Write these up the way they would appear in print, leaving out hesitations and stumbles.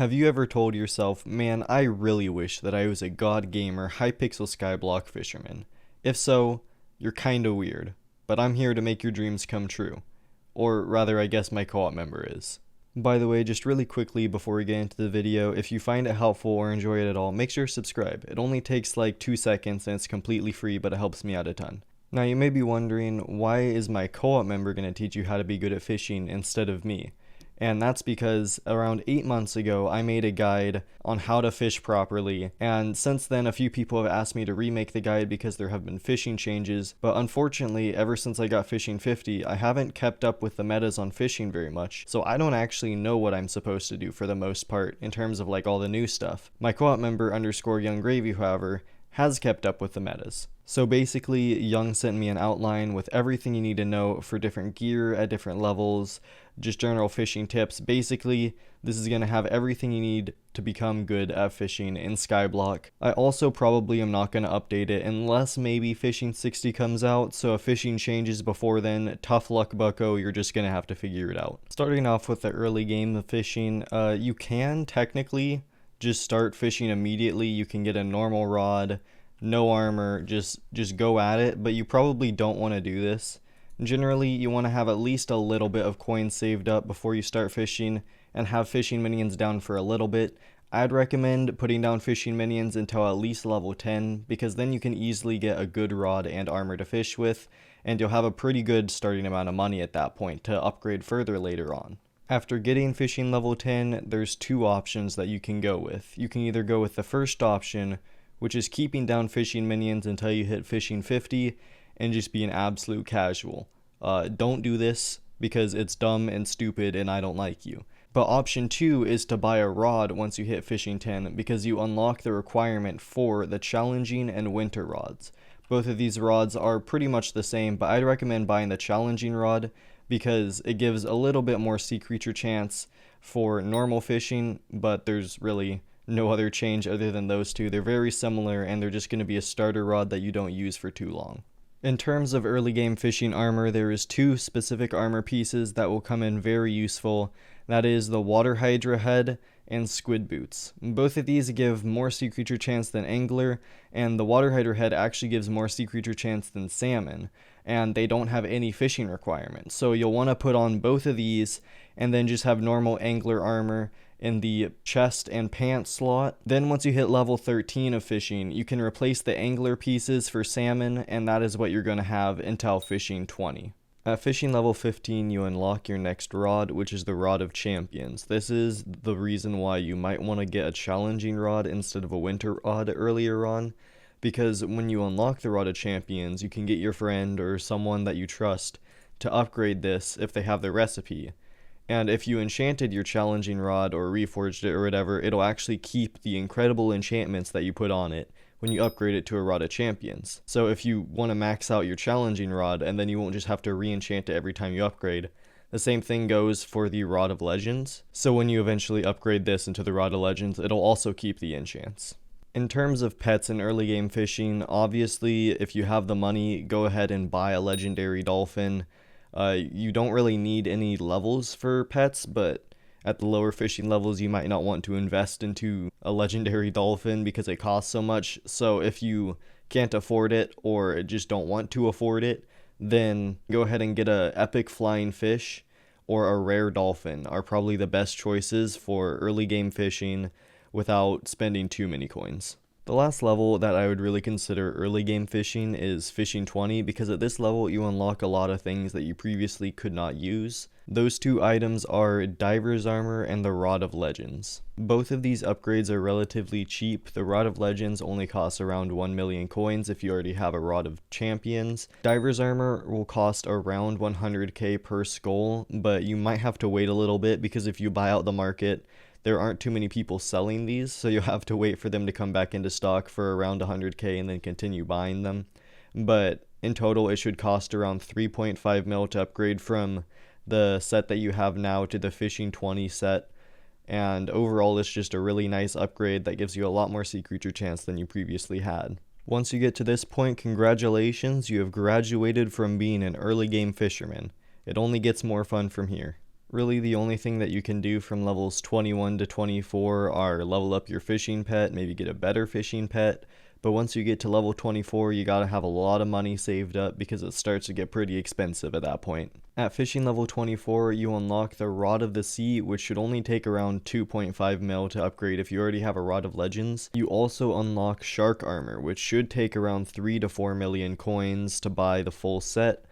Have you ever told yourself, man, I really wish that I was a god gamer Hypixel Skyblock fisherman? If so, you're kinda weird, but I'm here to make your dreams come true. Or rather, I guess my co-op member is. By the way, just really quickly before we get into the video, if you find it helpful or enjoy it at all, make sure to subscribe. It only takes like 2 seconds and it's completely free, but it helps me out a ton. Now you may be wondering, why is my co-op member going to teach you how to be good at fishing instead of me? And that's because around 8 months ago, I made a guide on how to fish properly, and since then a few people have asked me to remake the guide because there have been fishing changes, but unfortunately, ever since I got Fishing 50, I haven't kept up with the metas on fishing very much, so I don't actually know what I'm supposed to do for the most part in terms of like all the new stuff. My co-op member Young Gravy, however, has kept up with the metas. So basically, Young sent me an outline with everything you need to know for different gear at different levels, just general fishing tips. Basically, this is going to have everything you need to become good at fishing in Skyblock. I also probably am not going to update it unless maybe Fishing 60 comes out, so if fishing changes before then, tough luck bucko, you're just going to have to figure it out. Starting off with the early game of fishing, you can technically just start fishing immediately. You can get a normal rod, no armor, just go at it, but you probably don't want to do this. Generally, you want to have at least a little bit of coins saved up before you start fishing and have fishing minions down for a little bit. I'd recommend putting down fishing minions until at least level 10, because then you can easily get a good rod and armor to fish with, and you'll have a pretty good starting amount of money at that point to upgrade further later on. After getting fishing level 10, there's two options that you can go with. You can either go with the first option, which is keeping down fishing minions until you hit Fishing 50 and just be an absolute casual. Don't do this because it's dumb and stupid and I don't like you. But option 2 is to buy a rod once you hit Fishing 10 because you unlock the requirement for the challenging and winter rods. Both of these rods are pretty much the same, but I'd recommend buying the challenging rod because it gives a little bit more sea creature chance for normal fishing, but there's really no other change other than those two. They're very similar and they're just going to be a starter rod that you don't use for too long. In terms of early game fishing armor, there is two specific armor pieces that will come in very useful. That is the Water Hydra head and Squid boots. Both of these give more sea creature chance than Angler, and the Water Hydra head actually gives more sea creature chance than Salmon, and they don't have any fishing requirements. So you'll want to put on both of these and then just have normal Angler armor in the chest and pants slot. Then once you hit level 13 of fishing, you can replace the Angler pieces for Salmon, and that is what you're going to have until Fishing 20. At fishing level 15, you unlock your next rod, which is the Rod of Champions. This is the reason why you might want to get a challenging rod instead of a winter rod earlier on, because when you unlock the Rod of Champions, you can get your friend or someone that you trust to upgrade this if they have the recipe. And if you enchanted your challenging rod or reforged it or whatever, it'll actually keep the incredible enchantments that you put on it when you upgrade it to a Rod of Champions. So if you want to max out your challenging rod, and then you won't just have to re-enchant it every time you upgrade, the same thing goes for the Rod of Legends. So when you eventually upgrade this into the Rod of Legends, it'll also keep the enchants. In terms of pets in early game fishing, obviously if you have the money, go ahead and buy a legendary dolphin. You don't really need any levels for pets, but at the lower fishing levels, you might not want to invest into a legendary dolphin because it costs so much. So if you can't afford it or just don't want to afford it, then go ahead and get a epic flying fish or a rare dolphin are probably the best choices for early game fishing without spending too many coins. The last level that I would really consider early game fishing is Fishing 20, because at this level you unlock a lot of things that you previously could not use. Those two items are Diver's Armor and the Rod of Legends. Both of these upgrades are relatively cheap. The Rod of Legends only costs around 1 million coins if you already have a Rod of Champions. Diver's Armor will cost around 100k per skull, but you might have to wait a little bit because if you buy out the market, there aren't too many people selling these, so you'll have to wait for them to come back into stock for around 100k and then continue buying them. But in total, it should cost around 3.5 mil to upgrade from the set that you have now to the Fishing 20 set. And overall, it's just a really nice upgrade that gives you a lot more sea creature chance than you previously had. Once you get to this point, congratulations, you have graduated from being an early game fisherman. It only gets more fun from here. Really, the only thing that you can do from levels 21 to 24 are level up your fishing pet, maybe get a better fishing pet. But once you get to level 24, you gotta have a lot of money saved up because it starts to get pretty expensive at that point. At fishing level 24, you unlock the Rod of the Sea, which should only take around 2.5 mil to upgrade if you already have a Rod of Legends. You also unlock Shark Armor, which should take around 3 to 4 million coins to buy the full set.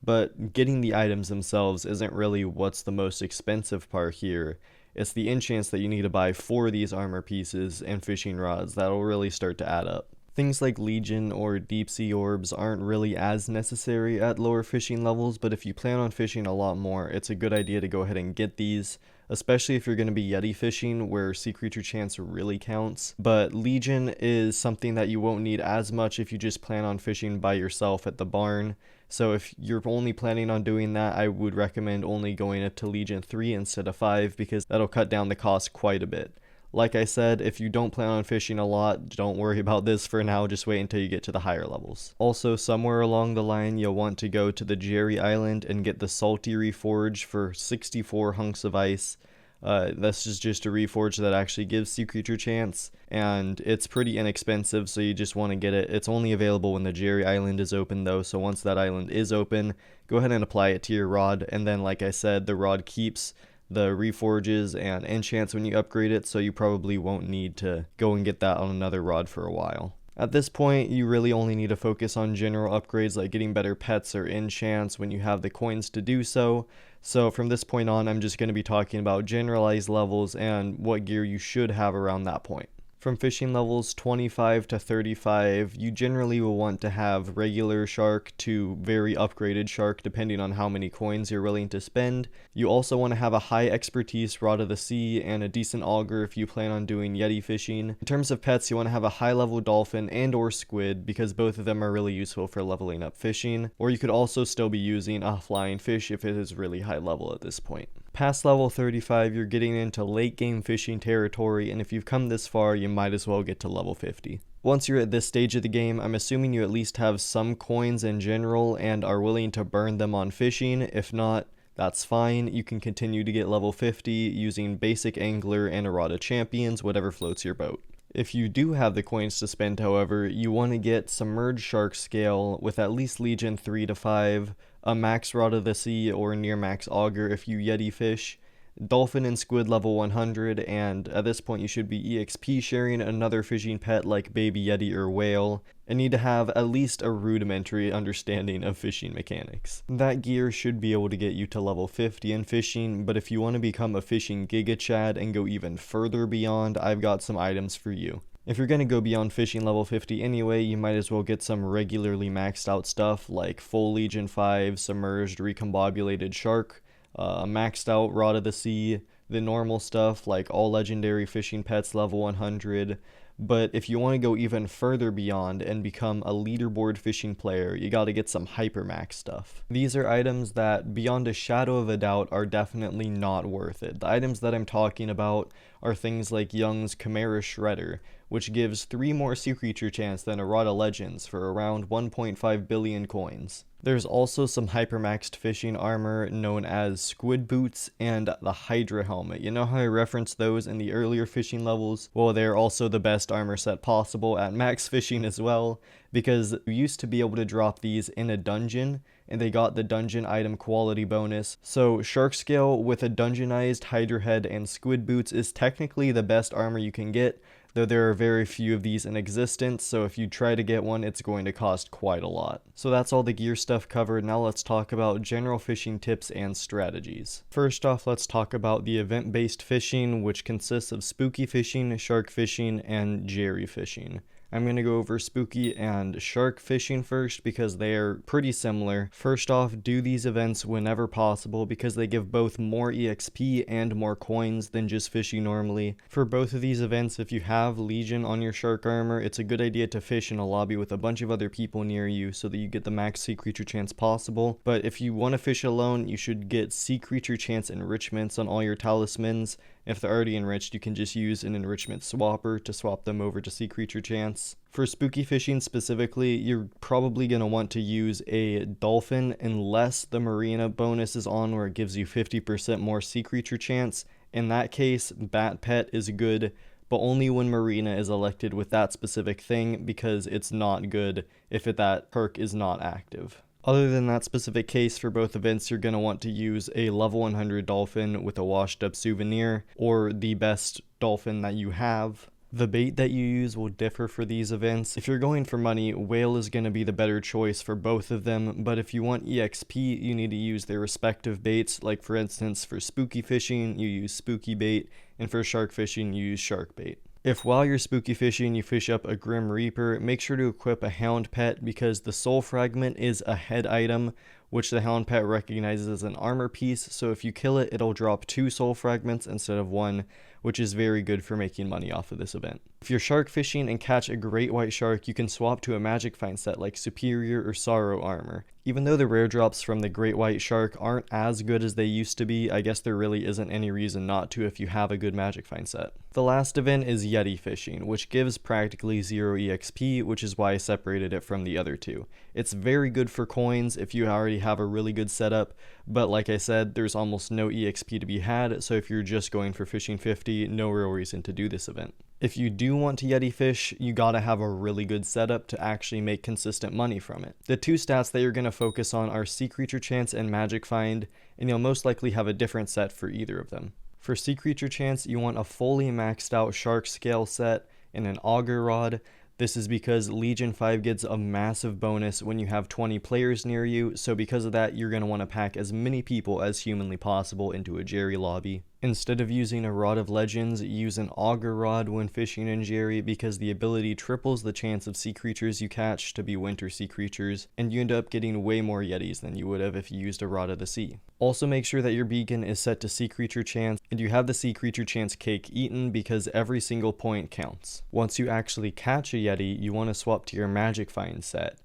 But getting the items themselves isn't really what's the most expensive part here. It's the enchants that you need to buy for these armor pieces and fishing rods that'll really start to add up. Things like Legion or Deep Sea Orbs aren't really as necessary at lower fishing levels, but if you plan on fishing a lot more, it's a good idea to go ahead and get these, especially if you're going to be Yeti fishing where sea creature chance really counts. But Legion is something that you won't need as much if you just plan on fishing by yourself at the barn. So if you're only planning on doing that, I would recommend only going up to Legion 3 instead of 5 because that'll cut down the cost quite a bit. Like I said, if you don't plan on fishing a lot, don't worry about this for now, just wait until you get to the higher levels. Also, somewhere along the line, you'll want to go to the Jerry Island and get the Salty Reforge for 64 hunks of ice. This is just a reforge that actually gives sea creature chance, and it's pretty inexpensive, so you just want to get it. It's only available when the Jerry Island is open though, so once that island is open, go ahead and apply it to your rod, and then like I said, the rod keeps the reforges and enchants when you upgrade it, so you probably won't need to go and get that on another rod for a while. At this point, you really only need to focus on general upgrades like getting better pets or enchants when you have the coins to do so. So from this point on, I'm just going to be talking about generalized levels and what gear you should have around that point. From fishing levels 25 to 35, you generally will want to have regular shark to very upgraded shark depending on how many coins you're willing to spend. You also want to have a high expertise Rod of the Sea and a decent auger if you plan on doing Yeti fishing. In terms of pets, you want to have a high level dolphin and or squid because both of them are really useful for leveling up fishing, or you could also still be using a flying fish if it is really high level at this point. Past level 35, you're getting into late game fishing territory, and if you've come this far, you might as well get to level 50. Once you're at this stage of the game, I'm assuming you at least have some coins in general and are willing to burn them on fishing. If not, that's fine. You can continue to get level 50 using basic angler and a rod of champions, whatever floats your boat. If you do have the coins to spend, however, you want to get Submerged Shark Scale with at least Legion 3 to 5, a max Rod of the Sea or near max auger if you Yeti fish, Dolphin and Squid level 100, and at this point you should be EXP sharing another fishing pet like Baby Yeti or Whale, and need to have at least a rudimentary understanding of fishing mechanics. That gear should be able to get you to level 50 in fishing, but if you want to become a fishing Giga Chad and go even further beyond, I've got some items for you. If you're going to go beyond fishing level 50 anyway, you might as well get some regularly maxed out stuff like full Legion 5 submerged recombobulated shark, maxed out Rod of the Sea, the normal stuff like all legendary fishing pets level 100. But if you want to go even further beyond and become a leaderboard fishing player, you gotta get some Hypermaxed stuff. These are items that, beyond a shadow of a doubt, are definitely not worth it. The items that I'm talking about are things like Young's Chimera Shredder, which gives 3 more sea creature chance than a Rod of Legends for around 1.5 billion coins. There's also some Hypermaxed fishing armor known as Squid Boots and the Hydra Helmet. You know how I referenced those in the earlier fishing levels? Well, they're also the best armor set possible at max fishing as well, because you used to be able to drop these in a dungeon, and they got the dungeon item quality bonus. So Shark Scale with a dungeonized Hydra Head and Squid Boots is technically the best armor you can get, though there are very few of these in existence, so if you try to get one, it's going to cost quite a lot. So that's all the gear stuff covered. Now let's talk about general fishing tips and strategies. First off, let's talk about the event-based fishing, which consists of spooky fishing, shark fishing, and Jerry fishing. I'm going to go over spooky and shark fishing first because they are pretty similar. First off, do these events whenever possible because they give both more EXP and more coins than just fishing normally. For both of these events, if you have Legion on your shark armor, it's a good idea to fish in a lobby with a bunch of other people near you so that you get the max sea creature chance possible. But if you want to fish alone, you should get sea creature chance enrichments on all your talismans If they're already enriched, you can just use an enrichment swapper to swap them over to sea creature chance. For spooky fishing specifically, you're probably going to want to use a dolphin unless the marina bonus is on where it gives you 50% more sea creature chance. In that case, bat pet is good, but only when marina is elected with that specific thing, because it's not good if that perk is not active. Other than that specific case, for both events, you're going to want to use a level 100 dolphin with a washed up souvenir, or the best dolphin that you have. The bait that you use will differ for these events. If you're going for money, whale is going to be the better choice for both of them, but if you want EXP, you need to use their respective baits. Like for instance, for spooky fishing, you use spooky bait, and for shark fishing, you use shark bait. If while you're spooky fishing you fish up a Grim Reaper, make sure to equip a Hound Pet, because the Soul Fragment is a head item, which the Hound Pet recognizes as an armor piece, so if you kill it, it'll drop 2 Soul Fragments instead of 1, which is very good for making money off of this event. If you're shark fishing and catch a great white shark, you can swap to a Magic Find set like Superior or Sorrow Armor. Even though the rare drops from the great white shark aren't as good as they used to be, I guess there really isn't any reason not to if you have a good Magic Find set. The last event is Yeti fishing, which gives practically 0 EXP, which is why I separated it from the other two. It's very good for coins if you already have a really good setup, but like I said, there's almost no EXP to be had, so if you're just going for fishing 50, no real reason to do this event. If you do want to Yeti fish, you gotta have a really good setup to actually make consistent money from it. The two stats that you're gonna focus on are Sea Creature Chance and Magic Find, and you'll most likely have a different set for either of them. For Sea Creature Chance, you want a fully maxed out Shark Scale set and an Auger Rod. This is because Legion 5 gets a massive bonus when you have 20 players near you, so because of that, you're going to want to pack as many people as humanly possible into a Jerry lobby. Instead of using a Rod of Legends, use an Auger Rod when fishing in Jerry, because the ability triples the chance of sea creatures you catch to be winter sea creatures, and you end up getting way more Yetis than you would have if you used a Rod of the Sea. Also make sure that your beacon is set to Sea Creature Chance, and you have the Sea Creature Chance cake eaten, because every single point counts. Once you actually catch a Yeti, you want to swap to your Magic Find set.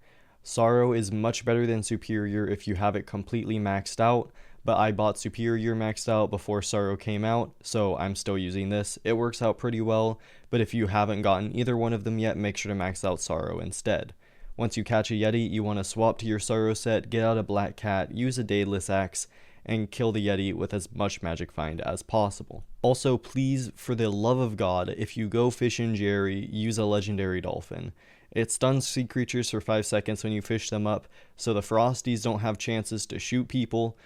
Sorrow is much better than Superior if you have it completely maxed out, but I bought Superior maxed out before Sorrow came out, so I'm still using this. It works out pretty well, but if you haven't gotten either one of them yet, make sure to max out Sorrow instead. Once you catch a Yeti, you want to swap to your Sorrow set, get out a Black Cat, use a Daedalus Axe, and kill the Yeti with as much Magic Find as possible. Also, please, for the love of God, if you go fish in Jerry, use a Legendary Dolphin. It stuns sea creatures for 5 seconds when you fish them up, so the Frosties don't have chances to shoot people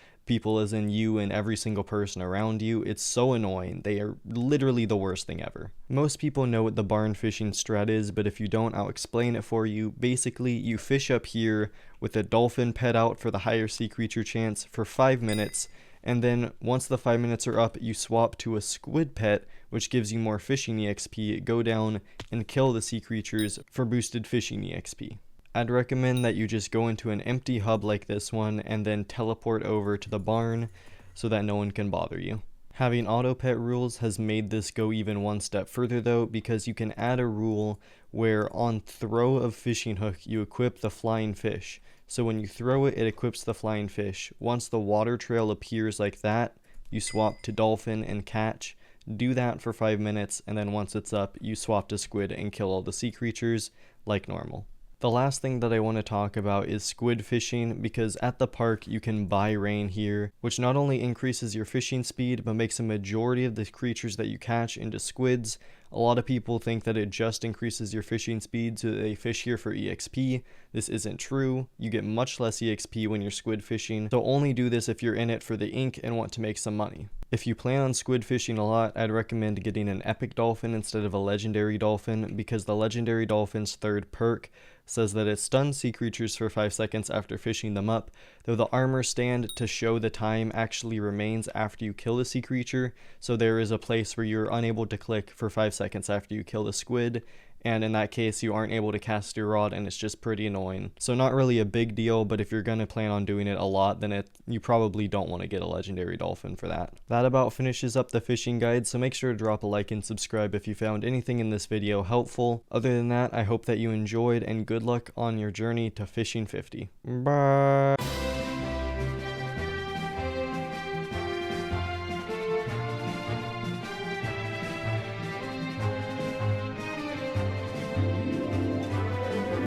as in you and every single person around you. It's so annoying. They are literally the worst thing ever. Most people know what the barn fishing strat is, but if you don't, I'll explain it for you. Basically, you fish up here with a dolphin pet out for the higher sea creature chance for 5 minutes, and then once the 5 minutes are up, you swap to a squid pet, which gives you more fishing EXP, go down and kill the sea creatures for boosted fishing EXP. I'd recommend that you just go into an empty hub like this one and then teleport over to the barn so that no one can bother you. Having auto pet rules has made this go even one step further though, because you can add a rule where on throw of fishing hook you equip the flying fish. So when you throw it, it equips the flying fish. Once the water trail appears like that, you swap to dolphin and catch. Do that for 5 minutes, and then once it's up, you swap to squid and kill all the sea creatures like normal. The last thing that I want to talk about is squid fishing, because at the park you can buy rain here, which not only increases your fishing speed, but makes a majority of the creatures that you catch into squids. A lot of people think that it just increases your fishing speed so they fish here for EXP. This isn't true. You get much less EXP when you're squid fishing, so only do this if you're in it for the ink and want to make some money. If you plan on squid fishing a lot, I'd recommend getting an epic dolphin instead of a legendary dolphin, because the legendary dolphin's third perk says that it stuns sea creatures for 5 seconds after fishing them up, though the armor stand to show the time actually remains after you kill the sea creature, so there is a place where you're unable to click for 5 seconds after you kill the squid, and in that case you aren't able to cast your rod, and it's just pretty annoying. So not really a big deal, but if you're going to plan on doing it a lot, then you probably don't want to get a legendary dolphin for that. That about finishes up the fishing guide, so make sure to drop a like and subscribe if you found anything in this video helpful. Other than that, I hope that you enjoyed, and good luck on your journey to fishing 50. Bye!